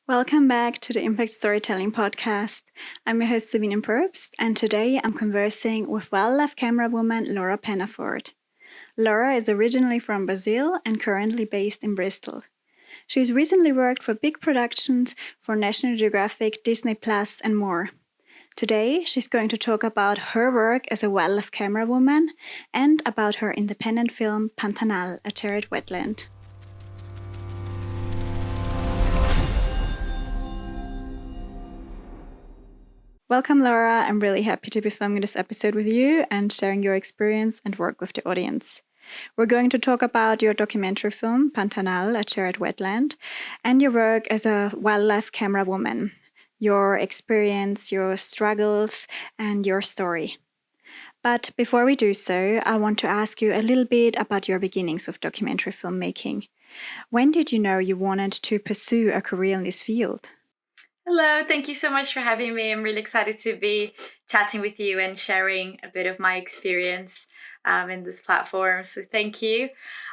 Welcome back to the Impact Storytelling Podcast. I'm your host Sabine M, and today I'm conversing with wildlife camerawoman Laura Pennafort. Laura is originally from Brazil and currently based in Bristol. She's recently worked for big productions for National Geographic, Disney Plus, and more. Today, she's going to talk about her work as a wildlife camerawoman and about her independent film Pantanal, a Charred Wetland. Welcome, Laura. I'm really happy to be filming this episode with you and sharing your experience and work with the audience. We're going to talk about your documentary film, Pantanal, a Charred Wetland, and your work as a wildlife camerawoman, your experience, your struggles, and your story. But before we do so, I want to ask you a little bit about your beginnings with documentary filmmaking. When did you know you wanted to pursue a career in this field? Hello, thank you so much for having me. I'm really excited to be chatting with you and sharing a bit of my experience in this platform. So thank you.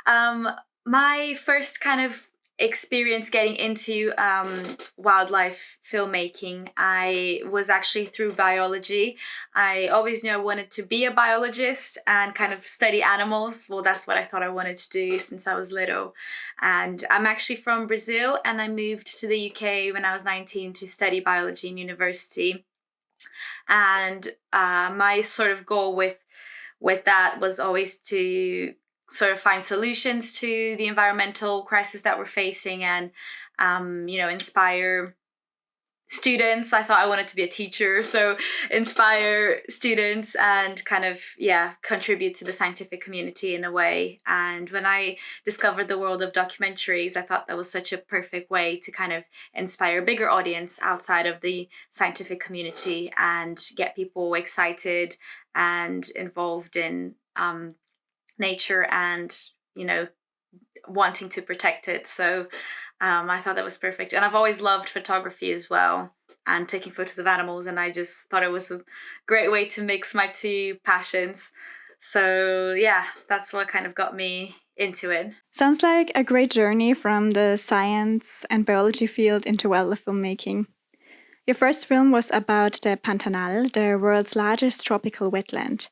My first kind of experience getting into wildlife filmmaking, I was actually through biology. I always knew I wanted to be a biologist and kind of study animals. Well, that's what I thought I wanted to do since I was little. And I'm actually from Brazil, and I moved to the UK when I was 19 to study biology in university. And my sort of goal with that was always to sort of find solutions to the environmental crisis that we're facing and, inspire students. I thought I wanted to be a teacher, so inspire students and kind of, contribute to the scientific community in a way. And when I discovered the world of documentaries, I thought that was such a perfect way to kind of inspire a bigger audience outside of the scientific community and get people excited and involved in nature and wanting to protect it. So I thought that was perfect. And I've always loved photography as well and taking photos of animals, and I just thought it was a great way to mix my two passions. So that's what kind of got me into it. Sounds like a great journey from the science and biology field into wildlife filmmaking. Your first film was about the Pantanal, the world's largest tropical wetland.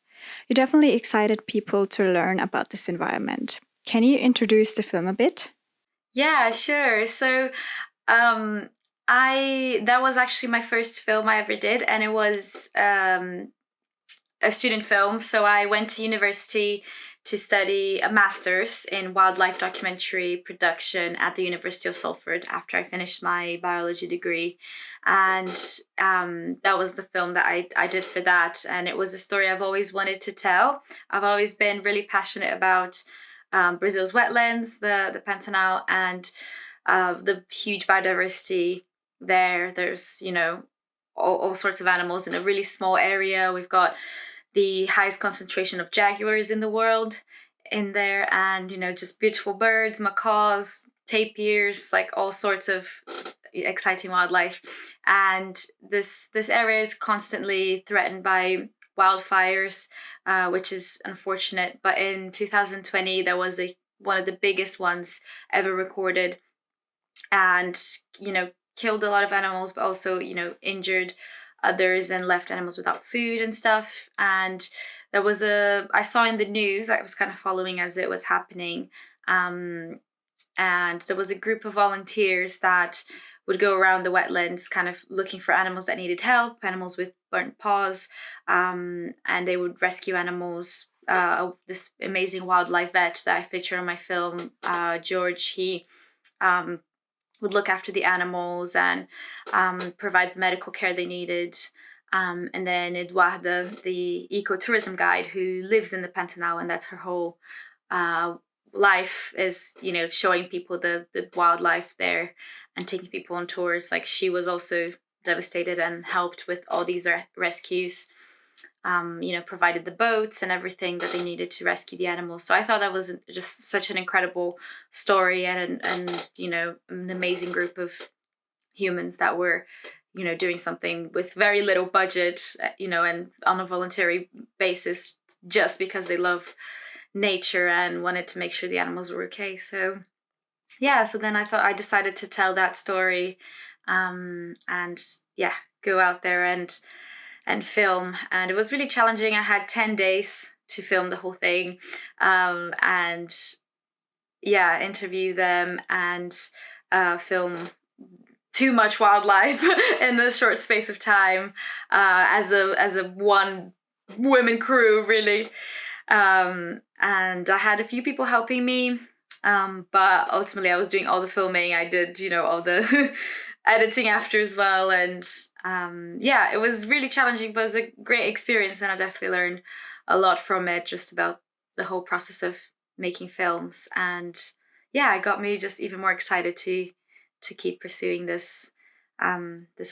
You definitely excited people to learn about this environment. Can you introduce the film a bit? Yeah, sure. So that was actually my first film I ever did, and it was a student film. So I went to university to study a master's in wildlife documentary production at the University of Salford after I finished my biology degree. And that was the film that I did for that. And it was a story I've always wanted to tell. I've always been really passionate about Brazil's wetlands, the Pantanal, and the huge biodiversity there. There's, all sorts of animals in a really small area. We've got the highest concentration of jaguars in the world in there, and just beautiful birds, macaws, tapirs, like all sorts of exciting wildlife. And this area is constantly threatened by wildfires, which is unfortunate. But in 2020 there was one of the biggest ones ever recorded, and killed a lot of animals, but also injured others and left animals without food and stuff. And I saw in the news, I was kind of following as it was happening, and there was a group of volunteers that would go around the wetlands kind of looking for animals that needed help, animals with burnt paws, and they would rescue animals. This amazing wildlife vet that I feature on my film, George, he would look after the animals and provide the medical care they needed. And then Eduarda, the ecotourism guide who lives in the Pantanal, and that's her whole life is, showing people the wildlife there and taking people on tours. Like, she was also devastated and helped with all these rescues, provided the boats and everything that they needed to rescue the animals. So I thought that was just such an incredible story and an amazing group of humans that were, doing something with very little budget, and on a voluntary basis just because they love nature and wanted to make sure the animals were okay. So then I decided to tell that story and yeah, go out there and film. And it was really challenging. I had 10 days to film the whole thing, and yeah, interview them and film too much wildlife in a short space of time, as a one women crew, really. And I had a few people helping me, but ultimately I was doing all the filming. I did, all the editing after as well. And yeah, it was really challenging, but it was a great experience, and I definitely learned a lot from it, just about the whole process of making films. And yeah, it got me just even more excited to keep pursuing this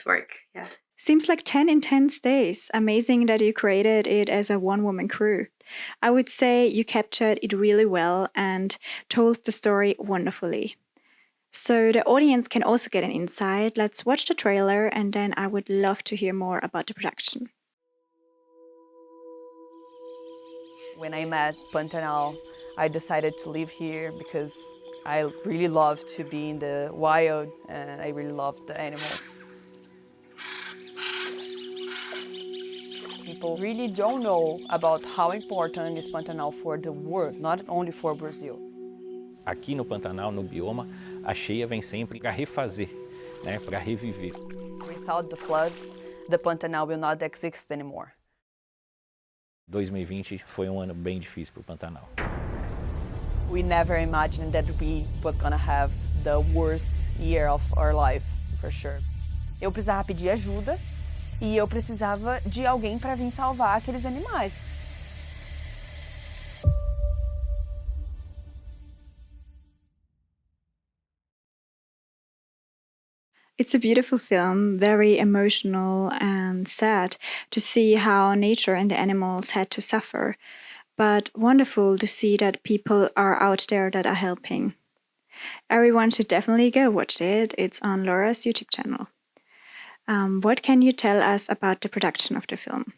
work. Yeah. Seems like 10 intense days. Amazing that you created it as a one-woman crew. I would say you captured it really well and told the story wonderfully. So the audience can also get an insight. Let's watch the trailer, and then I would love to hear more about the production. When I met Pantanal, I decided to live here because I really love to be in the wild, and I really love the animals. People really don't know about how important is Pantanal for the world, not only for Brazil. Aqui no Pantanal, no bioma, a cheia vem sempre para refazer, né, para reviver. Without the floods, the Pantanal will not exist anymore. 2020 foi ano bem difícil para o Pantanal. We never imagined that we was gonna have the worst year of our life, for sure. Eu precisava pedir ajuda e eu precisava de alguém para vir salvar aqueles animais. It's a beautiful film, very emotional and sad to see how nature and the animals had to suffer, but wonderful to see that people are out there that are helping. Everyone should definitely go watch it. It's on Laura's YouTube channel. What can you tell us about the production of the film?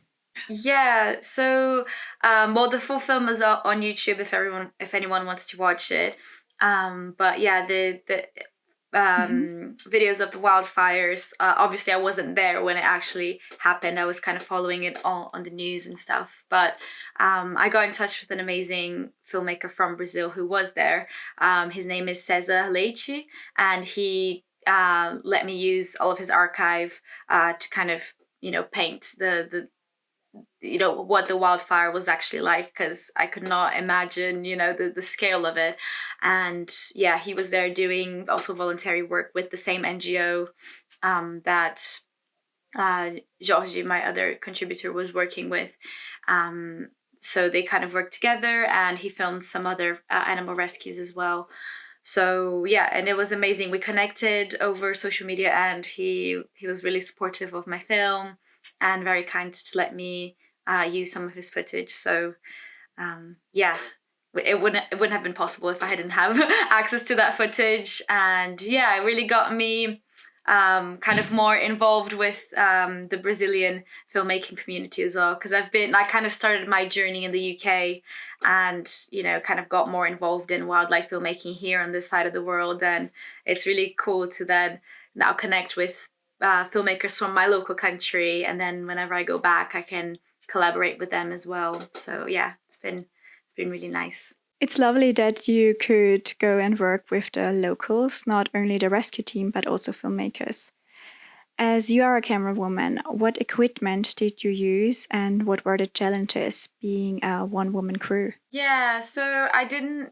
Yeah, so well, the full film is on YouTube if anyone wants to watch it. But yeah, the videos of the wildfires. Obviously, I wasn't there when it actually happened. I was kind of following it all on the news and stuff. But I got in touch with an amazing filmmaker from Brazil who was there. His name is Cesar Leite, and he let me use all of his archive to kind of paint the what the wildfire was actually like, because I could not imagine the scale of it. And yeah, he was there doing also voluntary work with the same NGO that Jorge, my other contributor, was working with. So they kind of worked together, and he filmed some other animal rescues as well. So yeah, and it was amazing. We connected over social media, and he was really supportive of my film and very kind to let me use some of his footage. So yeah, it wouldn't have been possible if I didn't have access to that footage. And yeah, it really got me kind of more involved with the Brazilian filmmaking community as well, because I kind of started my journey in the UK, and kind of got more involved in wildlife filmmaking here on this side of the world. And it's really cool to then now connect with filmmakers from my local country, and then whenever I go back I can collaborate with them as well. So yeah, it's been really nice. It's lovely that you could go and work with the locals, not only the rescue team, but also filmmakers. As you are a camerawoman, what equipment did you use, and what were the challenges being a one-woman crew? Yeah, so I didn't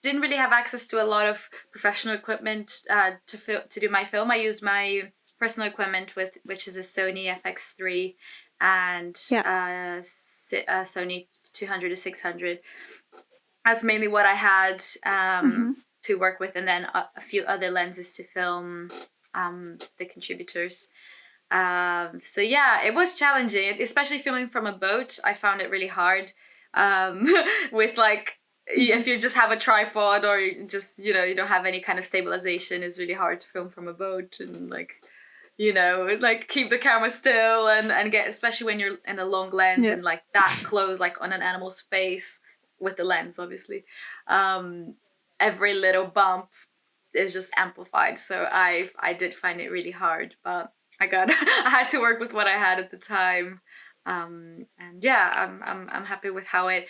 really have access to a lot of professional equipment to do my film. I used my personal equipment, which is a Sony FX3 and Sony 200 to 600. That's mainly what I had to work with, and then a few other lenses to film the contributors. So yeah, it was challenging, especially filming from a boat. I found it really hard with if you just have a tripod, or you just you don't have any kind of stabilization, it's really hard to film from a boat and keep the camera still and get, especially when you're in a long lens and that close, on an animal's face with the lens, obviously. Every little bump is just amplified. So I did find it really hard, but I had to work with what I had at the time. And yeah, I'm happy with how it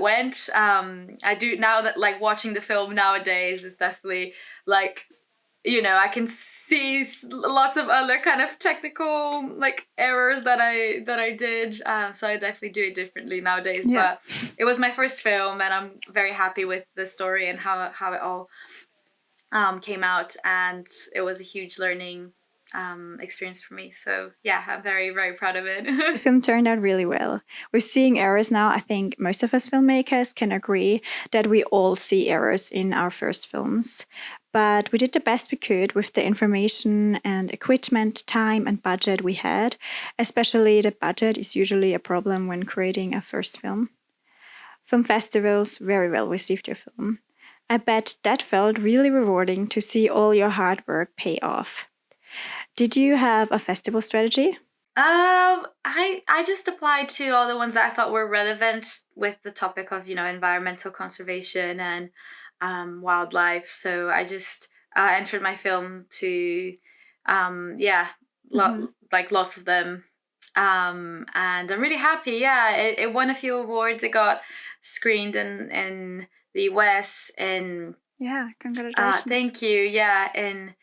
went. I do now that, like, watching the film nowadays is definitely like, I can see lots of other kind of technical like errors that I did. So I definitely do it differently nowadays. Yeah. But it was my first film, and I'm very happy with the story and how it all came out, and it was a huge learning experience for me. So yeah, I'm very, very proud of it. The film turned out really well. We're seeing errors now. I think most of us filmmakers can agree that we all see errors in our first films. But we did the best we could with the information and equipment, time and budget we had. Especially the budget is usually a problem when creating a first film. Film festivals very well received your film. I bet that felt really rewarding to see all your hard work pay off. Did you have a festival strategy? I just applied to all the ones that I thought were relevant with the topic of, environmental conservation and wildlife. So I just entered my film to, lots of them. And I'm really happy. Yeah, it won a few awards. It got screened in the US in... Yeah, congratulations. Thank you. Yeah, in...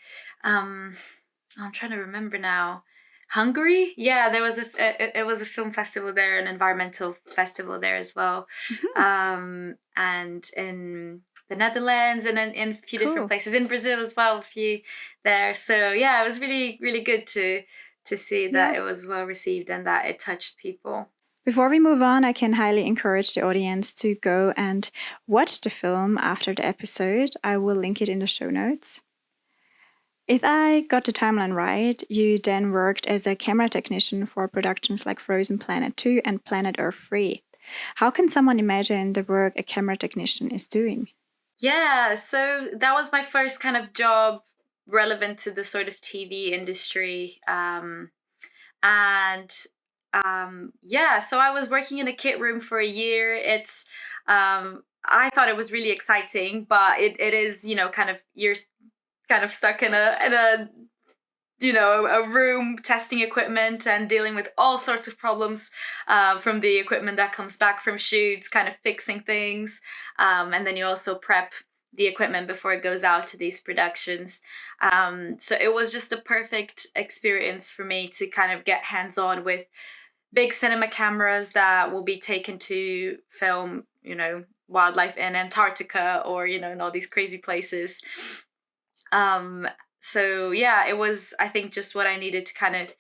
I'm trying to remember now. Hungary? Yeah, there was it was a film festival there, an environmental festival there as well. Mm-hmm. And in the Netherlands, and then in a few different places, in Brazil as well, a few there. So yeah, it was really, really good to see that it was well received and that it touched people. Before we move on, I can highly encourage the audience to go and watch the film after the episode. I will link it in the show notes. If I got the timeline right, you then worked as a camera technician for productions like Frozen Planet 2 and Planet Earth 3. How can someone imagine the work a camera technician is doing? Yeah, so that was my first kind of job relevant to the sort of TV industry. So I was working in a kit room for a year. It's I thought it was really exciting, but it is, kind of, you're kind of stuck in a room testing equipment and dealing with all sorts of problems from the equipment that comes back from shoots, kind of fixing things. And then you also prep the equipment before it goes out to these productions. So it was just the perfect experience for me to kind of get hands-on with big cinema cameras that will be taken to film, wildlife in Antarctica or, in all these crazy places. So yeah, it was, I think, just what I needed to kind of,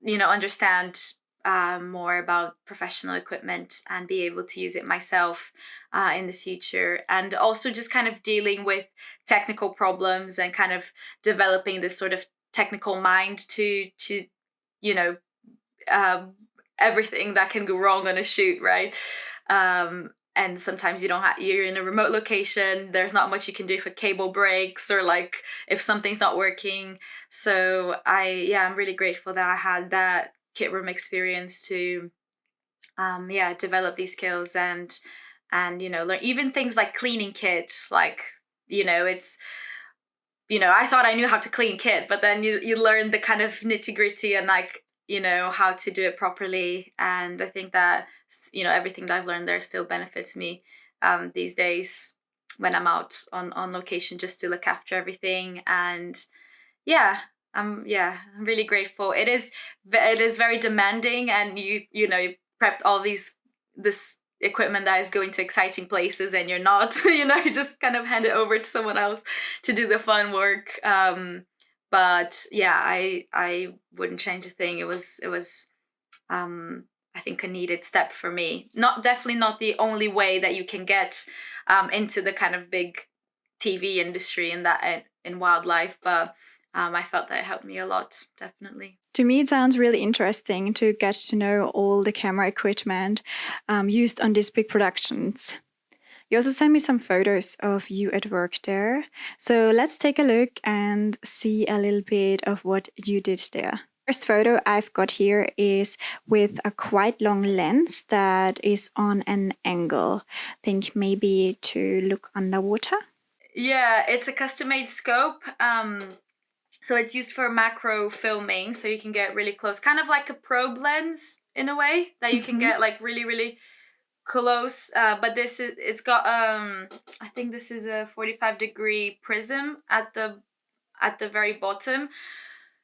understand more about professional equipment and be able to use it myself in the future. And also just kind of dealing with technical problems and kind of developing this sort of technical mind to everything that can go wrong on a shoot, right? And sometimes you're in a remote location, there's not much you can do if a cable breaks or like if something's not working. So I'm really grateful that I had that kit room experience to develop these skills and learn even things like cleaning kit. Like, it's, I thought I knew how to clean kit, but then you learn the kind of nitty-gritty and like, how to do it properly. And I think that, everything that I've learned there still benefits me these days when I'm out on location just to look after everything. And I'm really grateful. It is very demanding, and you prepped all this equipment that is going to exciting places, and you're not, you just kind of hand it over to someone else to do the fun work. But yeah, I wouldn't change a thing. It was I think a needed step for me. Definitely not the only way that you can get into the kind of big TV industry in wildlife, but I felt that it helped me a lot, definitely. To me, it sounds really interesting to get to know all the camera equipment used on these big productions. You also sent me some photos of you at work there. So let's take a look and see a little bit of what you did there. First photo I've got here is with a quite long lens that is on an angle. I think maybe to look underwater. Yeah, it's a custom-made scope. So it's used for macro filming, so you can get really close, kind of like a probe lens in a way that you can get like really, really close. But it's got I think this is a 45-degree prism at the very bottom.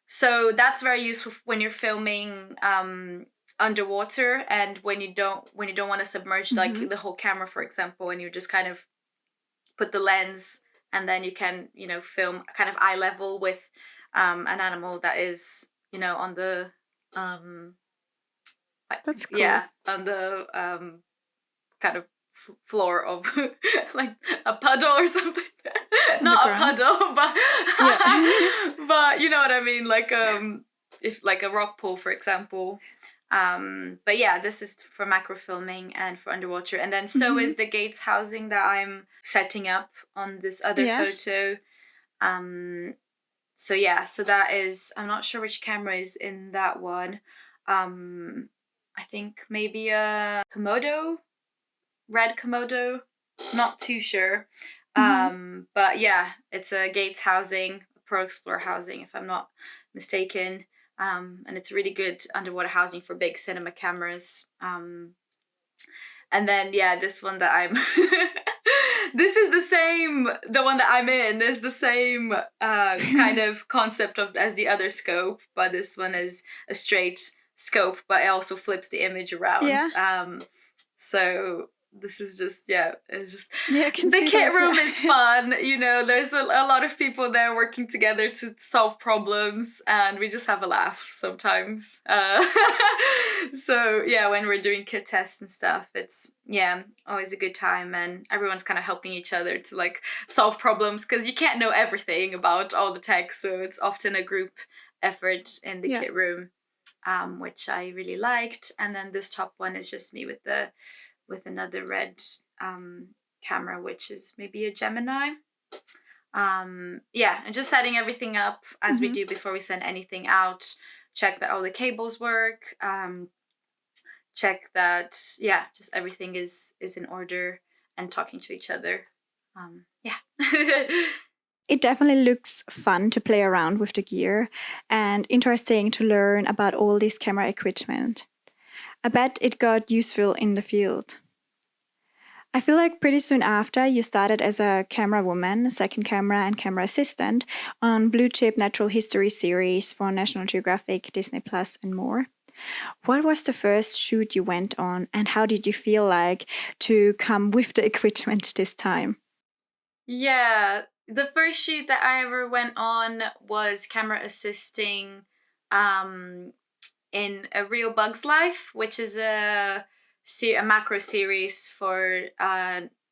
So that's very useful when you're filming underwater, and when you don't want to submerge like the whole camera, for example, and you just kind of put the lens, and then you can, film kind of eye level with an animal that is, on the That's cool. yeah, on the kind of floor of like a puddle or something. Not a puddle, but but you know what I mean, like if like a rock pool, for example. But yeah, this is for macro filming and for underwater, and then so is the gates housing that I'm setting up on this other photo. So yeah, so that is, I'm not sure which camera is in that one. I think maybe a Komodo, red Komodo, not too sure. But yeah, it's a gates housing, a Pro Explorer housing, if I'm not mistaken. And it's really good underwater housing for big cinema cameras. And then yeah, this one that I'm this is the one that I'm in is the same kind of concept as the other scope, but this one is a straight scope, but it also flips the image around. So this is just, it's just, the kit room is fun, there's a lot of people there working together to solve problems, and we just have a laugh sometimes. So yeah, when we're doing kit tests and stuff, it's always a good time, and everyone's kind of helping each other to like solve problems, because you can't know everything about all the tech, so it's often a group effort in the kit room, which I really liked. And then this top one is just me with another red camera, which is maybe a Gemini. And just setting everything up as we do before we send anything out. Check that all the cables work. Check that, just everything is in order, and talking to each other. It definitely looks fun to play around with the gear, and interesting to learn about all this camera equipment. I bet it got useful in the field. I feel like pretty soon after, you started as a camerawoman, second camera and camera assistant on blue chip natural history series for National Geographic, Disney Plus, and more. What was the first shoot you went on, and how did you feel like to come with the equipment this time? Yeah, the first shoot that I ever went on was camera assisting in A Real Bug's Life, which is a macro series for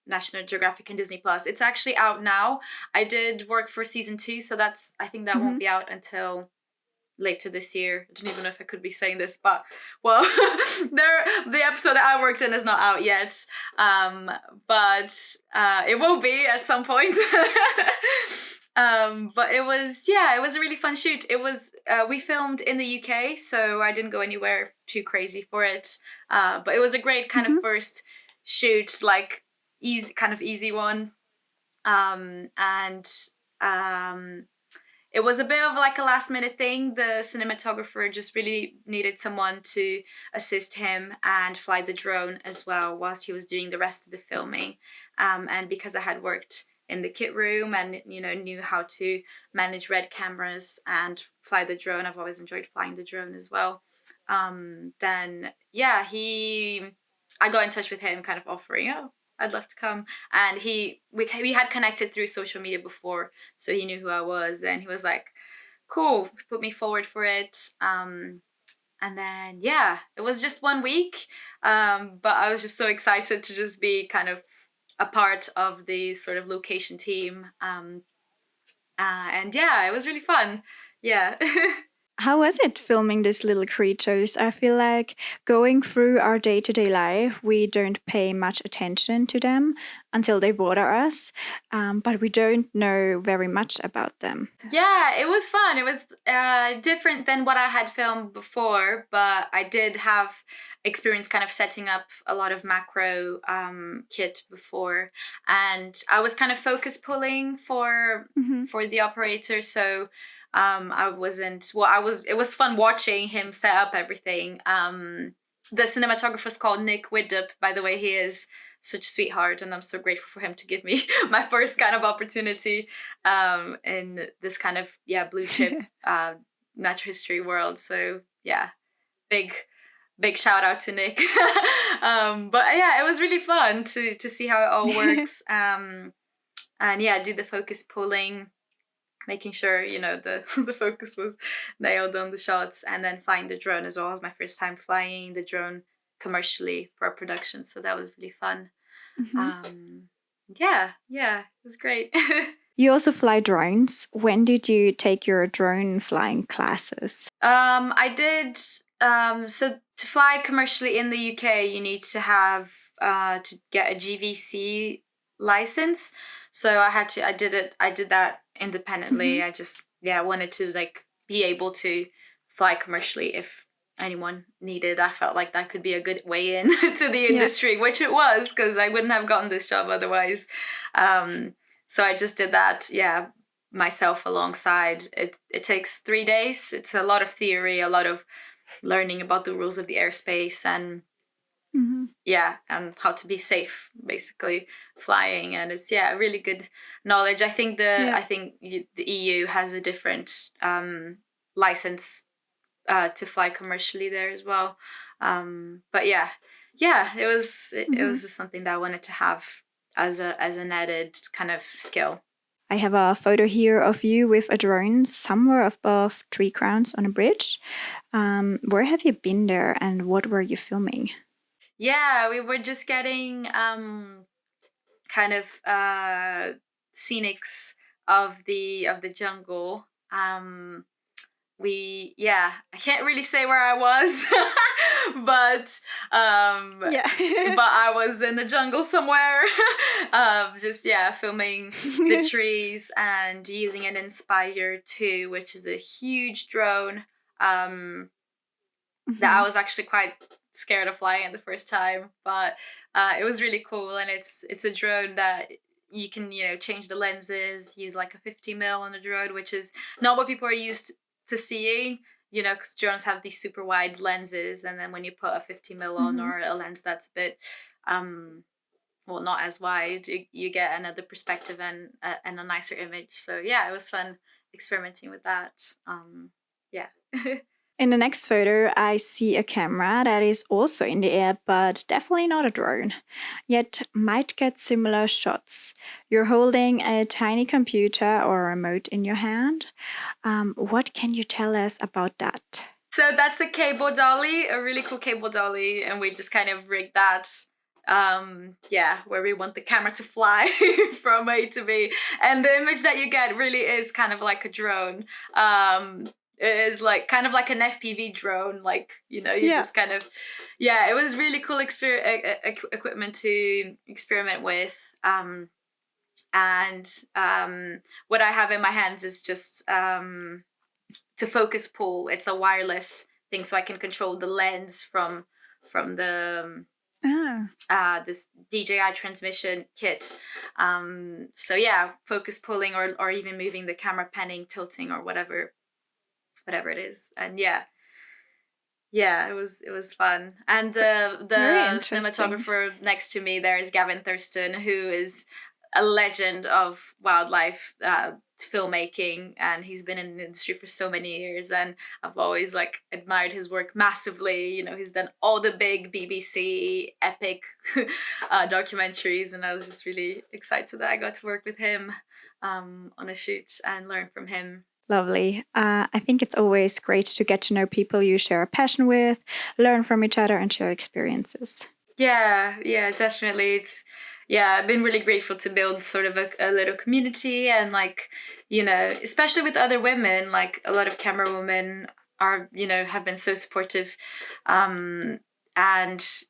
National Geographic and Disney Plus. It's actually out now. I did work for season 2, so I think that won't be out until later this year. I don't even know if I could be saying this, but well, the episode that I worked in is not out yet, but it will be at some point. But it was a really fun shoot. It was we filmed in the UK, so I didn't go anywhere too crazy for it, but it was a great kind of first shoot, like easy one, and it was a bit of like a last minute thing. The cinematographer just really needed someone to assist him and fly the drone as well whilst he was doing the rest of the filming. And because I had worked in the kit room and, knew how to manage red cameras and fly the drone, I've always enjoyed flying the drone as well. Then, I got in touch with him kind of offering, I'd love to come. And we had connected through social media before, so he knew who I was, and he was like, cool, put me forward for it. And then, it was just 1 week. But I was just so excited to just be kind of a part of the sort of location team. And it was really fun. Yeah. How was it filming these little creatures? I feel like going through our day-to-day life, we don't pay much attention to them until they bother us, but we don't know very much about them. Yeah, it was fun. It was different than what I had filmed before, but I did have experience kind of setting up a lot of macro kit before, and I was kind of focus pulling for the operator, so I wasn't, well, it was fun watching him set up everything. The cinematographer is called Nick Widdop, by the way. He is such a sweetheart, and I'm so grateful for him to give me my first kind of opportunity in this kind of, blue chip natural history world. So yeah, big shout out to Nick. But yeah, it was really fun to see how it all works. And yeah, do the focus pulling, making sure, the focus was nailed on the shots, and then flying the drone as well. It was my first time flying the drone commercially for a production, so that was really fun. Yeah, it was great. You also fly drones. When did you take your drone flying classes? I did. So to fly commercially in the UK, you need to have to get a GVC license. So I did that independently. I just wanted to be able to fly commercially if anyone needed. I felt like that could be a good way in to the industry, which it was, because I wouldn't have gotten this job otherwise. So I just did that myself alongside. It takes 3 days. It's a lot of theory, a lot of learning about the rules of the airspace, and and how to be safe, basically, flying. And it's really good knowledge. I think the EU has a different license to fly commercially there as well. But it was just something that I wanted to have as an added kind of skill. I have a photo here of you with a drone somewhere above tree crowns on a bridge. Where have you been there, and what were you filming? Yeah, we were just getting kind of scenics of the jungle. I can't really say where I was, but but I was in the jungle somewhere, just filming the trees and using an Inspire 2, which is a huge drone that I was actually quite scared of flying the first time, but it was really cool. And it's a drone that you can change the lenses, use like a 50mm on the drone, which is not what people are used to seeing, because drones have these super wide lenses, and then when you put a 50mm on or a lens that's a bit not as wide, you get another perspective and a nicer image. So it was fun experimenting with that. In the next photo, I see a camera that is also in the air, but definitely not a drone, yet might get similar shots. You're holding a tiny computer or a remote in your hand. What can you tell us about that? So that's a cable dolly, a really cool cable dolly, and we just kind of rigged that where we want the camera to fly from A to B. And the image that you get really is kind of like a drone. It is kind of like an FPV drone, just kind of, it was really cool equipment to experiment with. And what I have in my hands is just to focus pull. It's a wireless thing, so I can control the lens from the this DJI transmission kit. Focus pulling or even moving the camera, panning, tilting, or whatever it is. And it was fun. And the cinematographer next to me there is Gavin Thurston, who is a legend of wildlife filmmaking, and he's been in the industry for so many years, and I've always admired his work massively. He's done all the big BBC epic documentaries, and I was just really excited that I got to work with him on a shoot and learn from him. Lovely. I think it's always great to get to know people you share a passion with, learn from each other, and share experiences. Yeah, definitely. I've been really grateful to build sort of a little community, and especially with other women, a lot of camerawomen are, you know, have been so supportive, and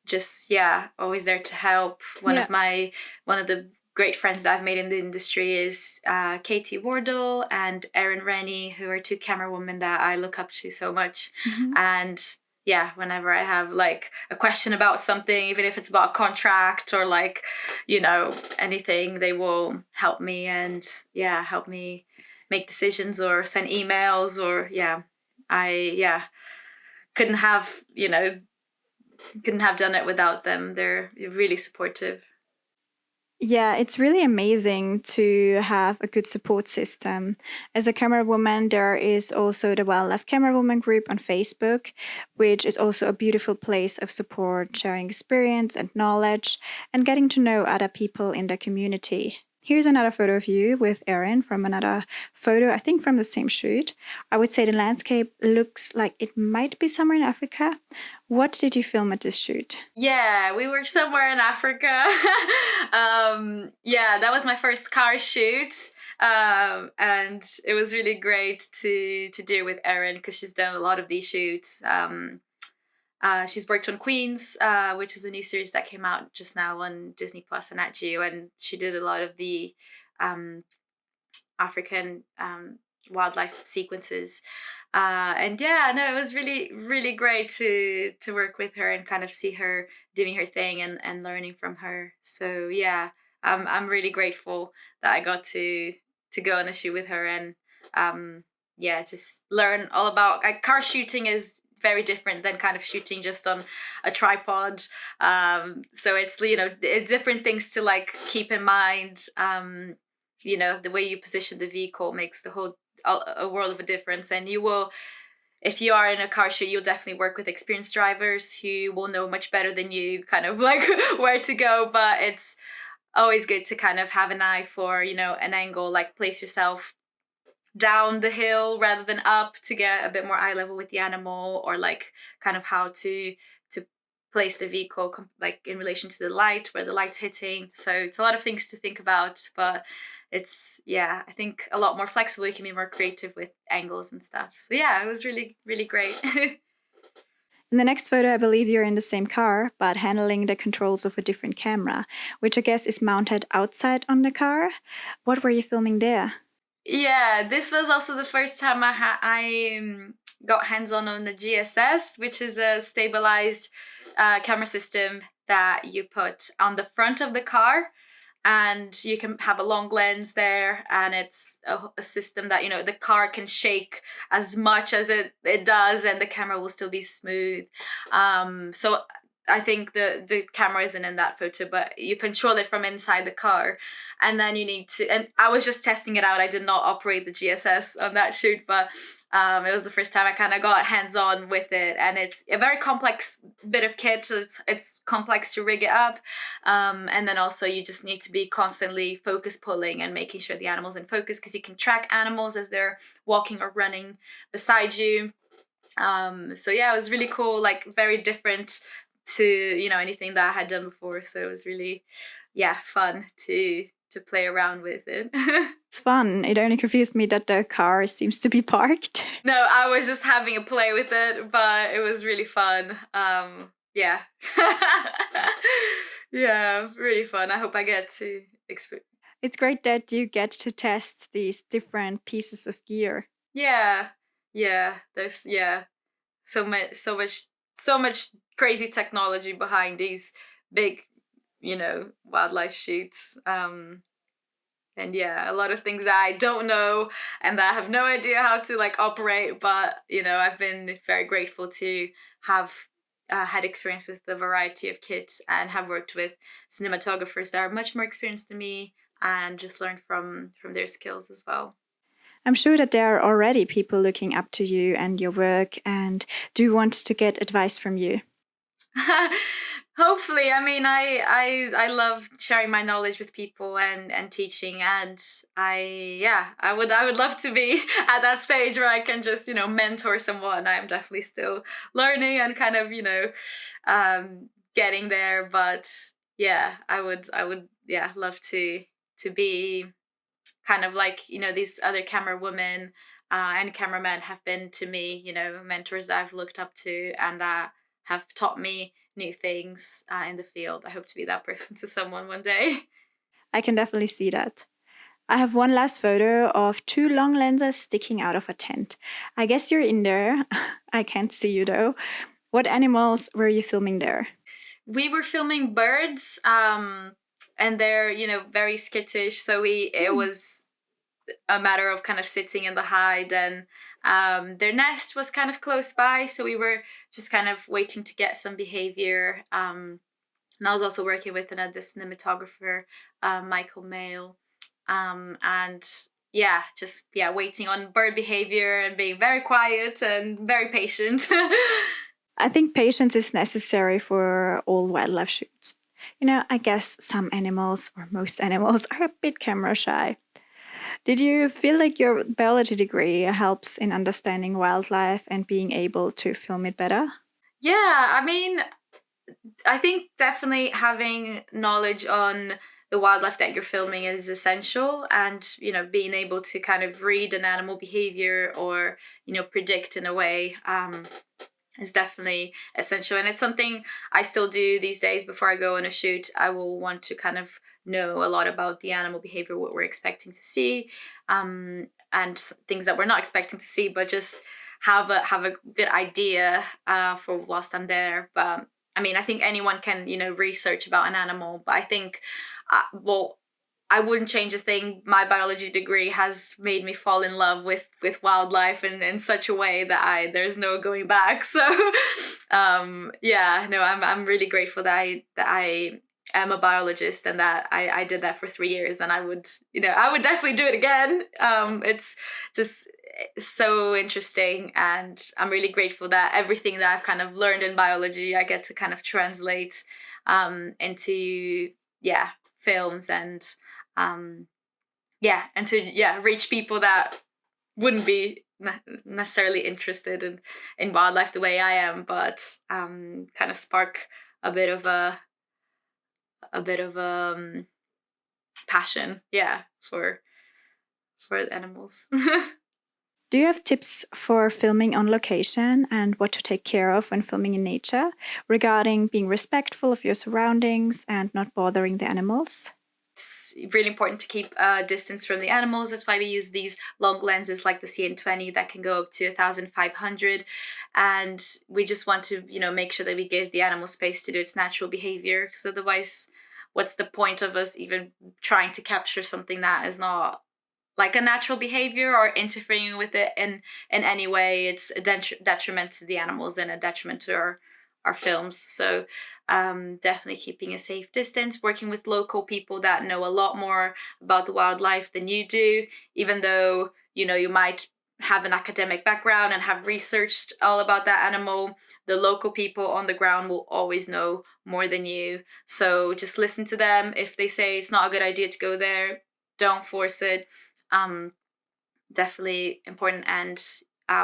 just, yeah, always there to help. One of the great friends that I've made in the industry is Katie Wardle and Erin Rennie, who are two camerawomen that I look up to so much. And yeah, whenever I have like a question about something, even if it's about a contract or like, you know, anything, they will help me and help me make decisions or send emails or I couldn't have done it without them. They're really supportive. Yeah, it's really amazing to have a good support system. As a camerawoman, there is also the Wildlife Camerawoman group on Facebook, which is also a beautiful place of support, sharing experience and knowledge, and getting to know other people in the community. Here's another photo of you with Erin from another photo, I think from the same shoot. I would say the landscape looks like it might be somewhere in Africa. What did you film at this shoot? Yeah, we were somewhere in Africa. That was my first car shoot. And it was really great to do with Erin because she's done a lot of these shoots. She's worked on Queens, which is a new series that came out just now on Disney Plus and Natgeo, and she did a lot of the African wildlife sequences. It was really, really great to work with her and kind of see her doing her thing and learning from her. So yeah, I'm really grateful that I got to go on a shoot with her and just learn all about car shooting is very different than kind of shooting just on a tripod. So it's, you know, different things to like keep in mind. You know, the way you position the vehicle makes a world of a difference. And you will, if you are in a car shoot, you'll definitely work with experienced drivers who will know much better than you kind of like where to go. But it's always good to kind of have an eye for, you know, an angle, like place yourself down the hill rather than up to get a bit more eye level with the animal, or like kind of how to place the vehicle like in relation to the light, where the light's hitting. So it's a lot of things to think about, but it's, I think a lot more flexible. You can be more creative with angles and stuff. So yeah, it was really, really great. In the next photo, I believe you're in the same car, but handling the controls of a different camera, which I guess is mounted outside on the car. What were you filming there? Yeah, this was also the first time I got hands-on the GSS, which is a stabilized camera system that you put on the front of the car, and you can have a long lens there, and it's a system that, you know, the car can shake as much as it does and the camera will still be smooth. So I think the camera isn't in that photo, but you control it from inside the car. And then you need to, and I was just testing it out. I did not operate the GSS on that shoot, but it was the first time I kind of got hands-on with it. And it's a very complex bit of kit. So it's complex to rig it up. And then also you just need to be constantly focus pulling and making sure the animal's in focus, because you can track animals as they're walking or running beside you. So yeah, it was really cool, like very different to, you know, anything that I had done before. So it was really, fun to play around with it. It's fun. It only confused me that the car seems to be parked. No, I was just having a play with it, but it was really fun. Yeah. Yeah, really fun. I hope I get to experience. It's great that you get to test these different pieces of gear. Yeah. There's so much crazy technology behind these big, you know, wildlife shoots. And yeah, a lot of things that I don't know and that I have no idea how to like operate. But, you know, I've been very grateful to have had experience with the variety of kits and have worked with cinematographers that are much more experienced than me and just learned from their skills as well. I'm sure that there are already people looking up to you and your work and do want to get advice from you. Hopefully. I mean, I love sharing my knowledge with people and teaching, and I would love to be at that stage where I can just, you know, mentor someone. I'm definitely still learning and kind of, you know, getting there, but yeah, I would love to be kind of like, you know, these other camera women and cameramen have been to me, you know, mentors that I've looked up to and that have taught me new things in the field. I hope to be that person to someone one day. I can definitely see that. I have one last photo of 2 long lenses sticking out of a tent. I guess you're in there. I can't see you though. What animals were you filming there? We were filming birds, and they're, you know, very skittish. So it was a matter of kind of sitting in the hide, and their nest was kind of close by. So we were just kind of waiting to get some behavior. And I was also working with this cinematographer, Michael Mail. And waiting on bird behavior and being very quiet and very patient. I think patience is necessary for all wildlife shoots. You know, I guess some animals, or most animals, are a bit camera shy. Did you feel like your biology degree helps in understanding wildlife and being able to film it better? Yeah, I mean, I think definitely having knowledge on the wildlife that you're filming is essential, and, you know, being able to kind of read an animal behavior or, you know, predict in a way is definitely essential. And it's something I still do these days. Before I go on a shoot, I will want to kind of know a lot about the animal behavior, what we're expecting to see, and things that we're not expecting to see, but just have a good idea for whilst I'm there. But I mean, I think anyone can, you know, research about an animal, but I think, I wouldn't change a thing. My biology degree has made me fall in love with wildlife in such a way that there's no going back. So, I'm really grateful that I am a biologist and that I did that for 3 years, and I would definitely do it again. It's just so interesting, and I'm really grateful that everything that I've kind of learned in biology, I get to kind of translate into films and reach people that wouldn't be necessarily interested in wildlife the way I am, but kind of spark a bit of a passion, for animals. Do you have tips for filming on location and what to take care of when filming in nature regarding being respectful of your surroundings and not bothering the animals? It's really important to keep a distance from the animals. That's why we use these long lenses like the CN20 that can go up to 1,500. And we just want to, you know, make sure that we give the animal space to do its natural behavior. Because otherwise, what's the point of us even trying to capture something that is not like a natural behavior or interfering with it in any way? It's a detriment to the animals and a detriment to our films. So definitely keeping a safe distance, working with local people that know a lot more about the wildlife than you do, even though, you know, you might have an academic background and have researched all about that animal. The local people on the ground will always know more than you. So just listen to them. If they say it's not a good idea to go there, don't force it. Definitely important. And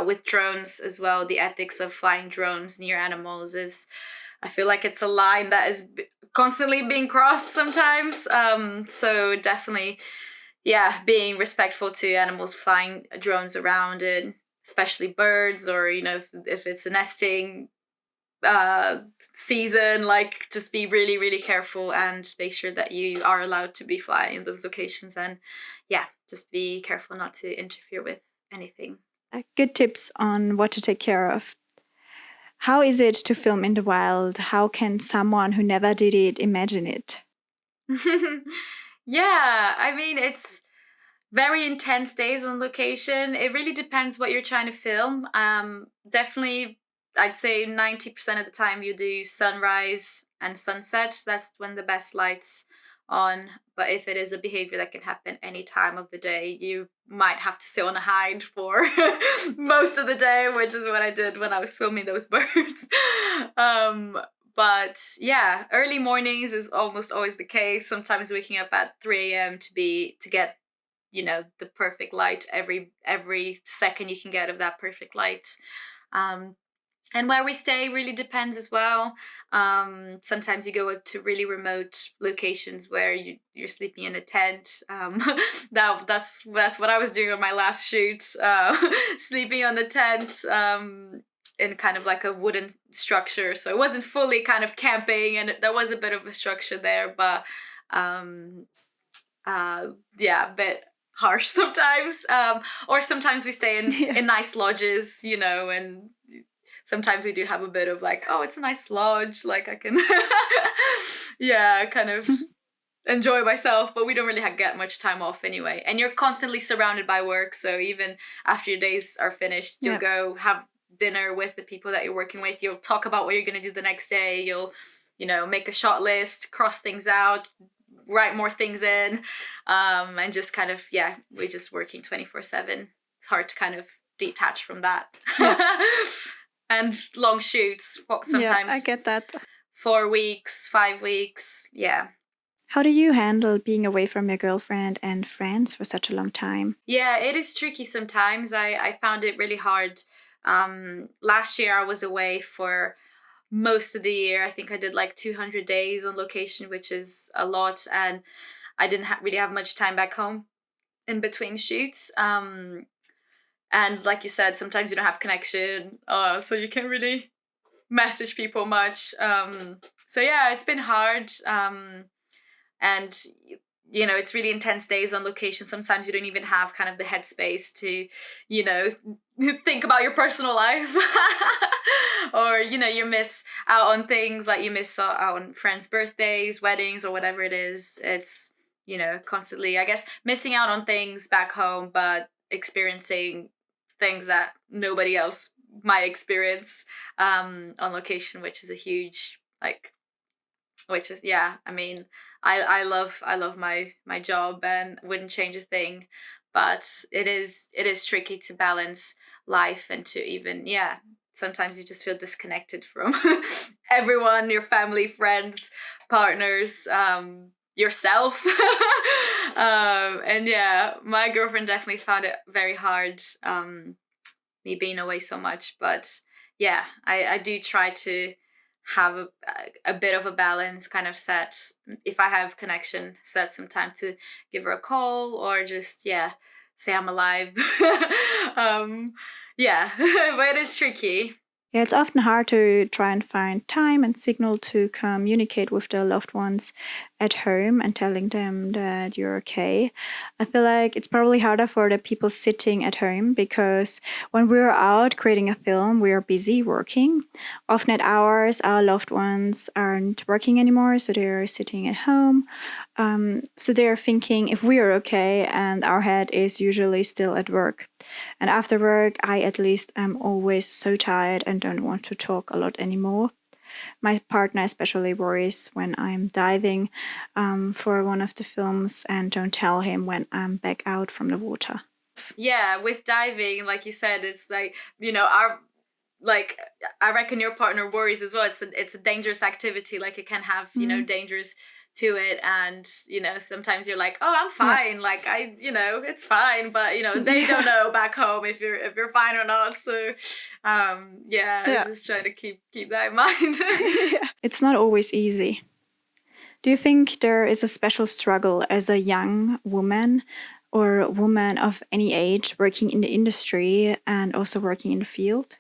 with drones as well, the ethics of flying drones near animals is, I feel like it's a line that is constantly being crossed sometimes. So definitely, being respectful to animals flying drones around it, especially birds, or, you know, if it's a nesting season, like, just be really, really careful and make sure that you are allowed to be flying in those locations, and just be careful not to interfere with anything. Good tips on what to take care of. How is it to film in the wild? How can someone who never did it imagine it? I mean, it's very intense days on location. It really depends what you're trying to film. Definitely, I'd say 90% of the time you do sunrise and sunset. That's when the best light's on. But if it is a behavior that can happen any time of the day, you might have to sit on a hide for most of the day, which is what I did when I was filming those birds. But early mornings is almost always the case. Sometimes waking up at 3 a.m. to get, you know, the perfect light, every second you can get of that perfect light. And where we stay really depends as well. Sometimes you go to really remote locations where you're sleeping in a tent. That's what I was doing on my last shoot, sleeping on a tent in kind of like a wooden structure. So it wasn't fully kind of camping, and there was a bit of a structure there, but a bit harsh sometimes. Or sometimes we stay in nice lodges, and sometimes we do have a bit of like, oh, it's a nice lodge, like I can kind of enjoy myself, but we don't really get much time off anyway. And you're constantly surrounded by work, so even after your days are finished, you'll go have dinner with the people that you're working with. You'll talk about what you're going to do the next day. You'll make a shot list, cross things out, write more things in, and just kind of we're just working 24/7. It's hard to kind of detach from that. And long shoots, sometimes I get that. 4 weeks, 5 weeks, How do you handle being away from your girlfriend and friends for such a long time? Yeah, it is tricky sometimes. I found it really hard. Last year I was away for most of the year. I think I did like 200 days on location, which is a lot, and I didn't really have much time back home in between shoots. And like you said, sometimes you don't have connection, so you can't really message people much. So it's been hard. And it's really intense days on location. Sometimes you don't even have kind of the headspace to, think about your personal life. Or, you miss out on things, like you miss out on friends' birthdays, weddings, or whatever it is. It's, constantly, I guess, missing out on things back home, but experiencing things that nobody else might experience on location, which is a huge, I mean, I love my job and wouldn't change a thing, but it is tricky to balance life and to even sometimes you just feel disconnected from everyone, your family, friends, partners, yourself. And my girlfriend definitely found it very hard, me being away so much, but I do try to have a bit of a balance, kind of set, if I have connection, set some time to give her a call or just say I'm alive. But it is tricky. Yeah, it's often hard to try and find time and signal to communicate with their loved ones at home and telling them that you're okay. I feel like it's probably harder for the people sitting at home because when we're out creating a film, we are busy working. Often at hours, our loved ones aren't working anymore, so they're sitting at home. So they're thinking if we are okay, and our head is usually still at work. And after work, I at least am always so tired and don't want to talk a lot anymore. My partner especially worries when I'm diving for one of the films and don't tell him when I'm back out from the water. Yeah, with diving, like you said, it's like, I reckon your partner worries as well. It's a dangerous activity. Like it can have, dangers to it, and sometimes you're like, oh, I'm fine, like it's fine, but they don't know back home if you're fine or not, so I just try to keep that in mind. It's not always easy. Do you think there is a special struggle as a young woman or a woman of any age working in the industry and also working in the field?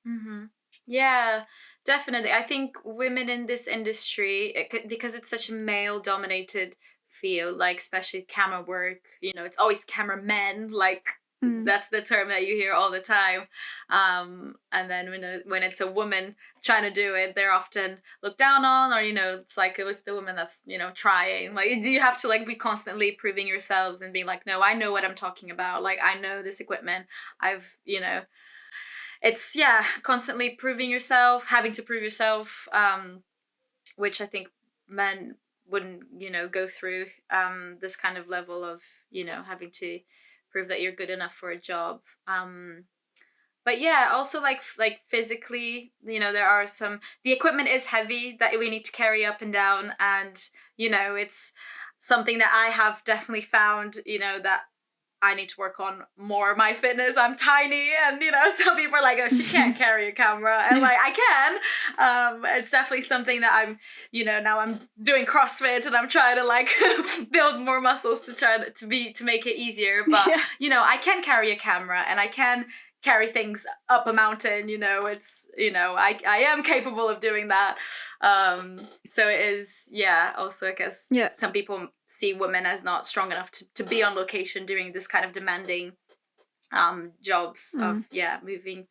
Mm-hmm. Yeah, definitely. I think women in this industry, because it's such a male-dominated field, like especially camera work, it's always cameramen, like that's the term that you hear all the time. And then when it's a woman trying to do it, they're often looked down on, or it's like it was the woman that's trying. Like you have to like be constantly proving yourselves and being like, no, I know what I'm talking about. Like I know this equipment. I've It's constantly proving yourself, having to prove yourself, which I think men wouldn't, go through this kind of level of, having to prove that you're good enough for a job. But also like physically, there are the equipment is heavy that we need to carry up and down, and it's something that I have definitely found, that I need to work on more of my fitness. I'm tiny, and some people are like, oh, she can't carry a camera, and like, I can. It's definitely something that I'm, now I'm doing CrossFit, and I'm trying to like build more muscles to try to make it easier. But I can carry a camera, and I can carry things up a mountain. It's I am capable of doing that. So it is, also I guess some people see women as not strong enough to be on location doing this kind of demanding jobs of moving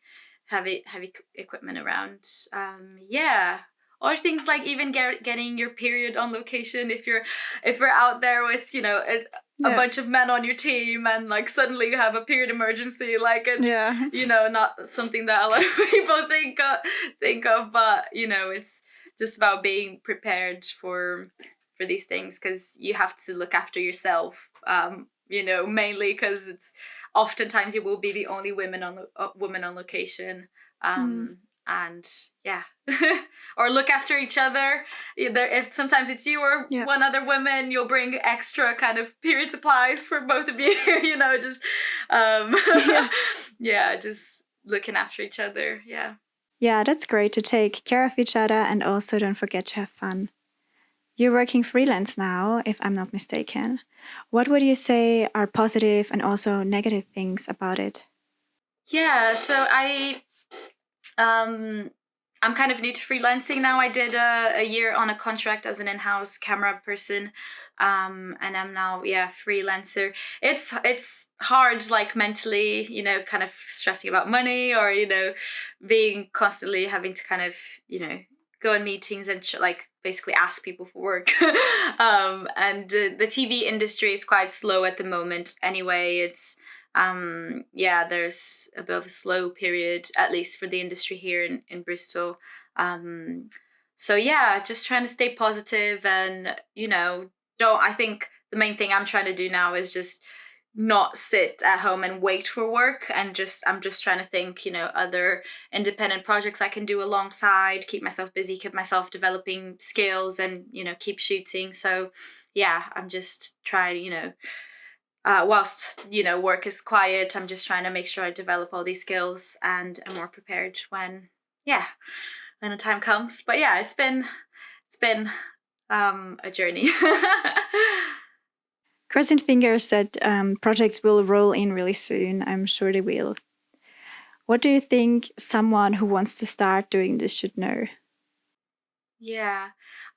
heavy equipment around. Or things like even getting your period on location if we're out there with a bunch of men on your team, and like suddenly you have a period emergency, like it's not something that a lot of people think of, but it's just about being prepared for these things, because you have to look after yourself, mainly because it's oftentimes you will be the only woman on location, and or look after each other. Either if sometimes it's you or one other woman, you'll bring extra kind of period supplies for both of you. Just just looking after each other. Yeah, that's great, to take care of each other and also don't forget to have fun. You're working freelance now, if I'm not mistaken. What would you say are positive and also negative things about it? So I'm kind of new to freelancing now. I did a year on a contract as an in-house camera person, and I'm now freelancer. It's hard, like mentally, kind of stressing about money, or being constantly having to kind of go in meetings and like basically ask people for work. And the TV industry is quite slow at the moment anyway. It's there's a bit of a slow period, at least for the industry here in Bristol. Just trying to stay positive, and I think the main thing I'm trying to do now is just not sit at home and wait for work, and I'm just trying to think other independent projects I can do alongside, keep myself busy, keep myself developing skills, and keep shooting. So I'm just trying whilst work is quiet, I'm just trying to make sure I develop all these skills and I'm more prepared when the time comes. But it's been a journey. Crossing fingers that projects will roll in really soon. I'm sure they will. What do you think someone who wants to start doing this should know?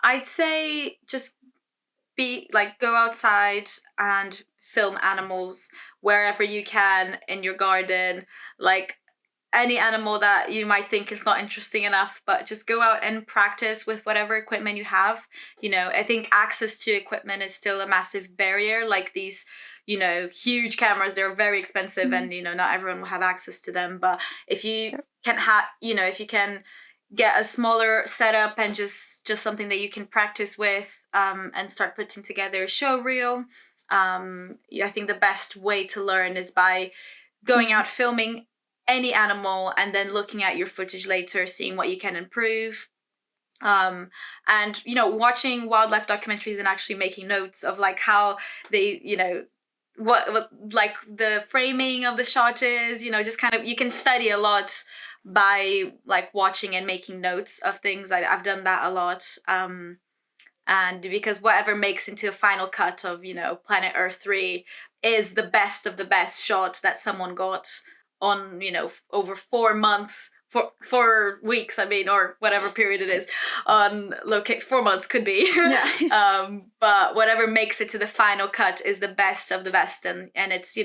I'd say just go outside and film animals wherever you can, in your garden, like any animal that you might think is not interesting enough, but just go out and practice with whatever equipment you have. I think access to equipment is still a massive barrier. Like these, huge cameras, they're very expensive, and not everyone will have access to them. But if you can if you can get a smaller setup and just something that you can practice with, and start putting together a show reel. I think the best way to learn is by going out filming any animal and then looking at your footage later, seeing what you can improve. And watching wildlife documentaries and actually making notes of like how they, what like the framing of the shot is, just kind of, you can study a lot by like watching and making notes of things. I've done that a lot. And because whatever makes into a final cut of, Planet Earth 3 is the best of the best shot that someone got on, over 4 months, 4 weeks, or whatever period it is, on 4 months could be. But whatever makes it to the final cut is the best of the best. And it's,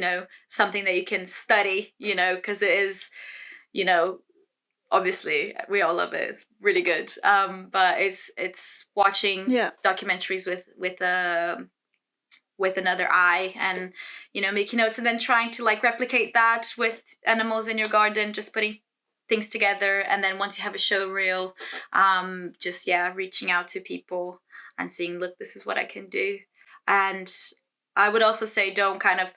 something that you can study, because it is, obviously we all love it, it's really good, but it's watching documentaries with another eye, and making notes, and then trying to like replicate that with animals in your garden, just putting things together. And then once you have a show reel, just reaching out to people and seeing, look, this is what I can do. And I would also say, don't kind of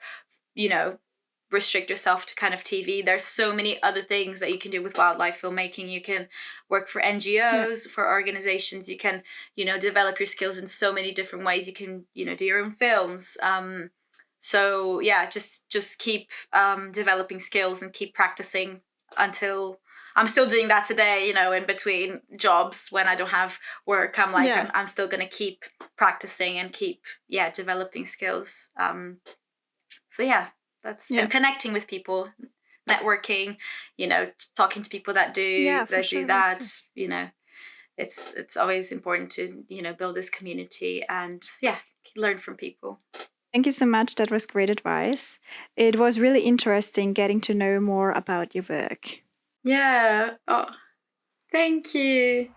restrict yourself to kind of TV. There's so many other things that you can do with wildlife filmmaking. You can work for NGOs, for organizations. You can, develop your skills in so many different ways. You can, do your own films. So yeah, just keep developing skills and keep practicing until I'm still doing that today, in between jobs when I don't have work. I'm like, I'm still going to keep practicing and keep, developing skills. So yeah, and connecting with people, networking, talking to people that do that, it's always important to, build this community and learn from people. Thank you so much. That was great advice. It was really interesting getting to know more about your work. Yeah. Oh, thank you.